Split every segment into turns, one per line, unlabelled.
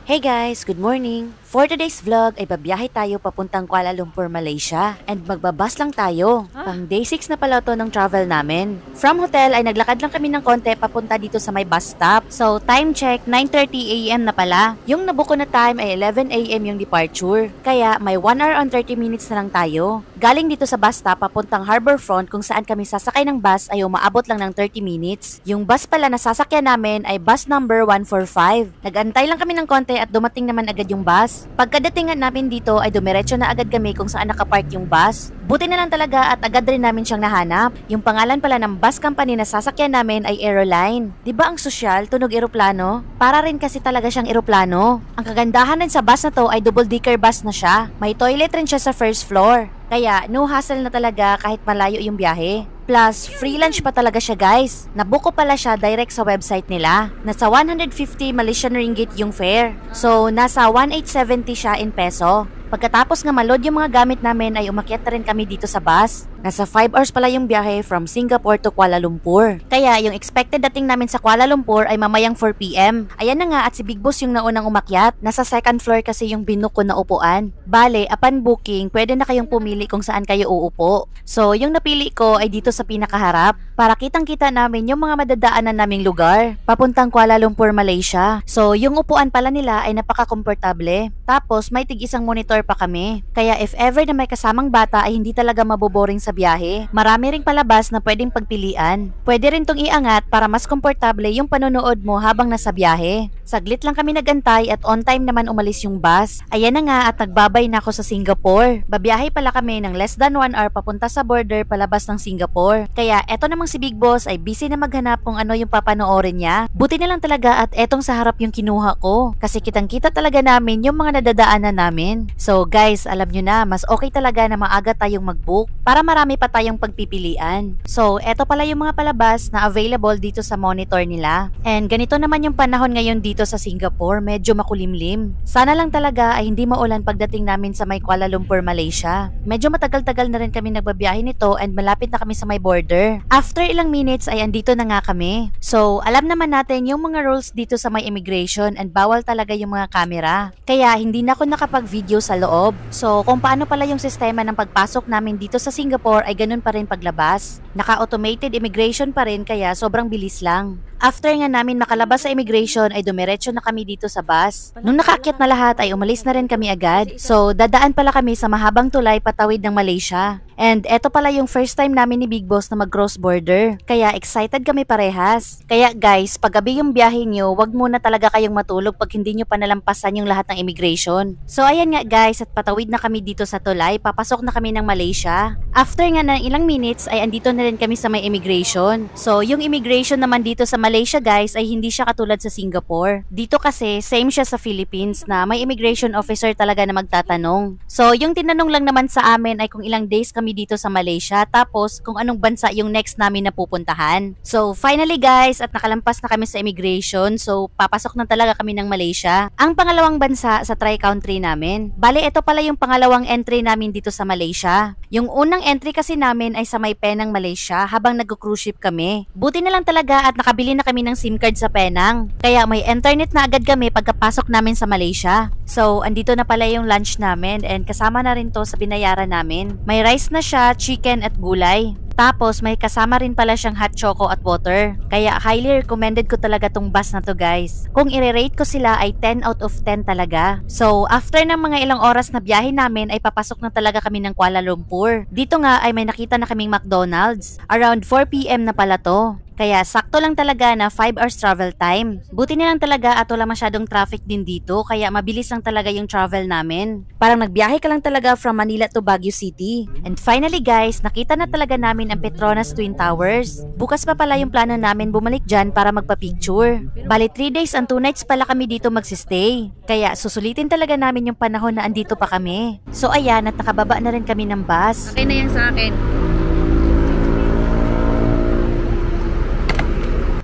Hey guys, good morning! For today's vlog ay babiyahe tayo papuntang Kuala Lumpur, Malaysia. And magbabas lang tayo. Pang day 6 na pala to ng travel namin. From hotel ay naglakad lang kami ng konti papunta dito sa may bus stop. So time check, 9:30 AM na pala. Yung nabuko na time ay 11 AM yung departure. Kaya may 1 hour and 30 minutes na lang tayo. Galing dito sa bus stop papuntang Harbourfront kung saan kami sasakay ng bus ay umaabot lang ng 30 minutes. Yung bus pala na sasakyan namin ay bus number 145. Nag-antay lang kami ng konti at dumating naman agad yung bus. Pagkadatingan namin dito ay dumiretso na agad kami kung saan nakapark yung bus. Buti na lang talaga at agad rin namin siyang nahanap. Yung pangalan pala ng bus company na sasakyan namin ay Aeroline. Diba ang sosyal, tunog eroplano? Para rin kasi talaga siyang eroplano. Ang kagandahan din sa bus na to ay double-decker bus na siya. May toilet rin siya sa first floor. Kaya no hassle na talaga kahit malayo yung biyahe. Plus, free lunch pa talaga siya guys. Nabuko pala siya direct sa website nila. Nasa 150 Malaysian ringgit yung fare. So, nasa 1,870 siya in peso. Pagkatapos nga maload yung mga gamit namin ay umakyat na rin kami dito sa bus. Nasa 5 hours pala yung biyahe from Singapore to Kuala Lumpur. Kaya yung expected dating namin sa Kuala Lumpur ay mamayang 4 PM. Ayan na nga at si Big Boss yung naunang umakyat. Nasa second floor kasi yung binook ko na upuan. Bale, upon booking, pwede na kayong pumili kung saan kayo uupo. So, yung napili ko ay dito sa pinakaharap para kitang-kita namin yung mga madadaanan naming lugar papuntang Kuala Lumpur, Malaysia. So, yung upuan pala nila ay napaka-komportable. Tapos, may tig-isang monitor pa kami. Kaya if ever na may kasamang bata ay hindi talaga maboboring sa biyahe. Marami ring palabas na pwedeng pagpilian. Pwede rin tong iangat para mas komportable yung panonood mo habang nasa biyahe. Saglit lang kami nagantay at on time naman umalis yung bus. Ayan na nga at nagbabay na ako sa Singapore. Babiyahe pala kami ng less than 1 hour papunta sa border palabas ng Singapore. Kaya eto namang si Big Boss ay busy na maghanap kung ano yung papanoorin niya. Buti na lang talaga at etong sa harap yung kinuha ko. Kasi kitang-kita talaga namin yung mga nadadaanan namin. So guys, alam nyo na, mas okay talaga na maaga tayong mag-book para marami pa tayong pagpipilian. So, eto pala yung mga palabas na available dito sa monitor nila. And ganito naman yung panahon ngayon dito sa Singapore, medyo makulimlim. Sana lang talaga ay hindi maulan pagdating namin sa may Kuala Lumpur, Malaysia. Medyo matagal-tagal na rin kami nagbabiyahe nito and malapit na kami sa may border. After ilang minutes ay andito na nga kami. So, alam naman natin yung mga rules dito sa may immigration and bawal talaga yung mga camera. Kaya hindi na ako nakapag-video sa loob. So, kung paano pala yung sistema ng pagpasok namin dito sa Singapore ay ganun pa rin paglabas. Naka-automated immigration pa rin kaya sobrang bilis lang. After nga namin makalabas sa immigration ay dumiretso na kami dito sa bus. Nung nakaakyat na lahat ay umalis na rin kami agad. So, dadaan pala kami sa mahabang tulay patawid ng Malaysia. And eto pala yung first time namin ni Big Boss na mag-cross border. Kaya excited kami parehas. Kaya guys, pag gabi yung biyahe nyo, wag muna talaga kayong matulog pag hindi nyo pa nalampasan yung lahat ng immigration. So ayan nga guys, at patawid na kami dito sa tulay, papasok na kami ng Malaysia. After nga ng ilang minutes ay andito na rin kami sa may immigration. So yung immigration naman dito sa Malaysia guys ay hindi siya katulad sa Singapore. Dito kasi same siya sa Philippines na may immigration officer talaga na magtatanong. So yung tinanong lang naman sa amin ay kung ilang days kami dito sa Malaysia tapos kung anong bansa yung next namin na pupuntahan. So finally guys at nakalampas na kami sa immigration so papasok na talaga kami ng Malaysia. Ang pangalawang bansa sa tri-country namin. Bale ito pala yung pangalawang entry namin dito sa Malaysia. Yung unang entry kasi namin ay sa may Penang, Malaysia habang nag-cruise ship kami. Buti na lang talaga at nakabili na kami ng SIM card sa Penang. Kaya may internet na agad kami pagkapasok namin sa Malaysia. So andito na pala yung lunch namin and kasama na rin to sa binayaran namin. May rice na siya, chicken at gulay. Tapos may kasama rin pala siyang hot choco at water. Kaya highly recommended ko talaga tong bus na to guys. Kung i-rate ko sila ay 10 out of 10 talaga. So after ng mga ilang oras na biyahe namin ay papasok na talaga kami ng Kuala Lumpur. Dito nga ay may nakita na kaming McDonald's. Around 4 PM na pala to. Kaya sakto lang talaga na 5 hours travel time. Buti na lang talaga at wala masyadong traffic din dito kaya mabilis lang talaga yung travel namin. Parang nagbiyahe ka lang talaga from Manila to Baguio City. And finally guys, nakita na talaga namin ang Petronas Twin Towers. Bukas pa pala yung plano namin bumalik dyan para magpa-picture. Bali 3 days and 2 nights pala kami dito magsistay. Kaya susulitin talaga namin yung panahon na andito pa kami. So ayan at nakababa na rin kami ng bus.
Okay na yan sa akin.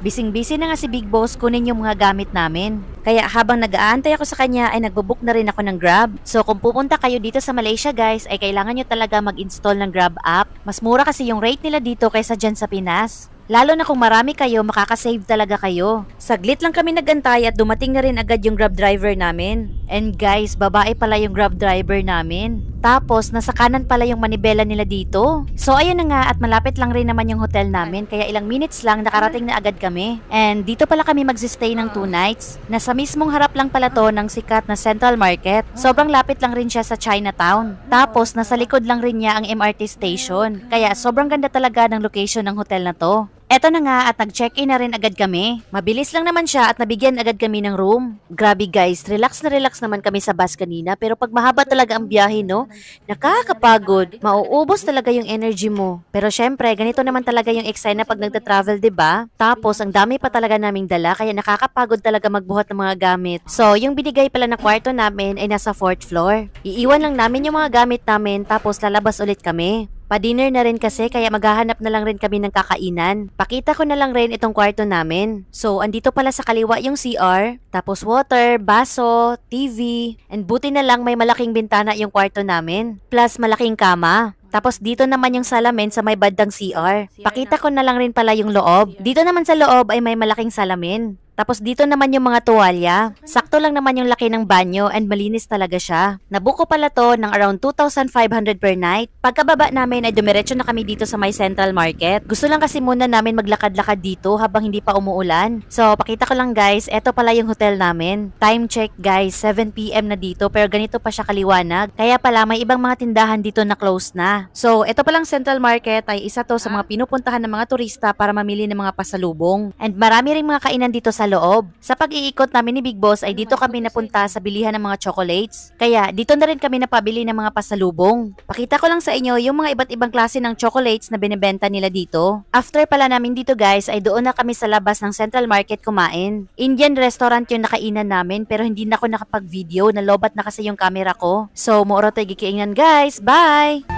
Bising-busy na nga si Big Boss kunin yung mga gamit namin. Kaya habang nag-aantay ako sa kanya ay nagbo-book na rin ako ng Grab. So kung pupunta kayo dito sa Malaysia guys ay kailangan nyo talaga mag-install ng Grab app. Mas mura kasi yung rate nila dito kaysa dyan sa Pinas. Lalo na kung marami kayo, makakasave talaga kayo. Saglit lang kami nagantay at dumating na rin agad yung Grab driver namin. And guys, babae pala yung Grab driver namin. Tapos, nasa kanan pala yung manibela nila dito. So, ayun na nga at malapit lang rin naman yung hotel namin. Kaya ilang minutes lang nakarating na agad kami. And dito pala kami magsistay ng 2 nights. Nasa mismong harap lang pala to ng sikat na Central Market. Sobrang lapit lang rin siya sa Chinatown. Tapos, nasa likod lang rin niya ang MRT station. Kaya sobrang ganda talaga ng location ng hotel na to. Eto na nga at nag-check-in na rin agad kami. Mabilis lang naman siya at nabigyan agad kami ng room. Grabe guys, relax na relax naman kami sa bus kanina pero pag mahaba talaga ang biyahe no, nakakapagod. Mauubos talaga yung energy mo. Pero syempre, ganito naman talaga yung eksena pag nagta-travel, 'di ba? Tapos ang dami pa talaga naming dala kaya nakakapagod talaga magbuhat ng mga gamit. So, yung binigay pala na kwarto namin ay nasa 4th floor. Iiwan lang namin yung mga gamit namin tapos lalabas ulit kami. Pa-dinner na rin kasi kaya maghahanap na lang rin kami ng kakainan. Pakita ko na lang rin itong kwarto namin. So, andito pala sa kaliwa yung CR, tapos water, baso, TV, and buti na lang may malaking bintana yung kwarto namin. Plus malaking kama. Tapos dito naman yung salamin sa may bandang CR. Pakita ko na lang rin pala yung loob. Dito naman sa loob ay may malaking salamin. Tapos dito naman yung mga tuwalya. Sakto lang naman yung laki ng banyo and malinis talaga siya. Nabuko pala to ng around 2,500 per night. Pagkababa namin ay dumiretso na kami dito sa may Central Market. Gusto lang kasi muna namin maglakad-lakad dito habang hindi pa umuulan. So pakita ko lang guys, eto pala yung hotel namin. Time check guys, 7 PM na dito pero ganito pa siya kaliwanag. Kaya pala may ibang mga tindahan dito na close na. So eto palang Central Market ay isa to sa mga pinupuntahan ng mga turista para mamili ng mga pasalubong. And marami ring mga kainan dito sa loob. Sa pag-iikot namin ni Big Boss ay dito kami napunta sa bilihan ng mga chocolates. Kaya dito na rin kami napabili ng mga pasalubong. Pakita ko lang sa inyo yung mga iba't ibang klase ng chocolates na binebenta nila dito. After pala namin dito guys ay doon na kami sa labas ng Central Market kumain. Indian restaurant yung nakainan namin pero hindi na ako nakapag-video, nalobat na kasi yung camera ko. So, mooro tayo gikiingan guys. Bye!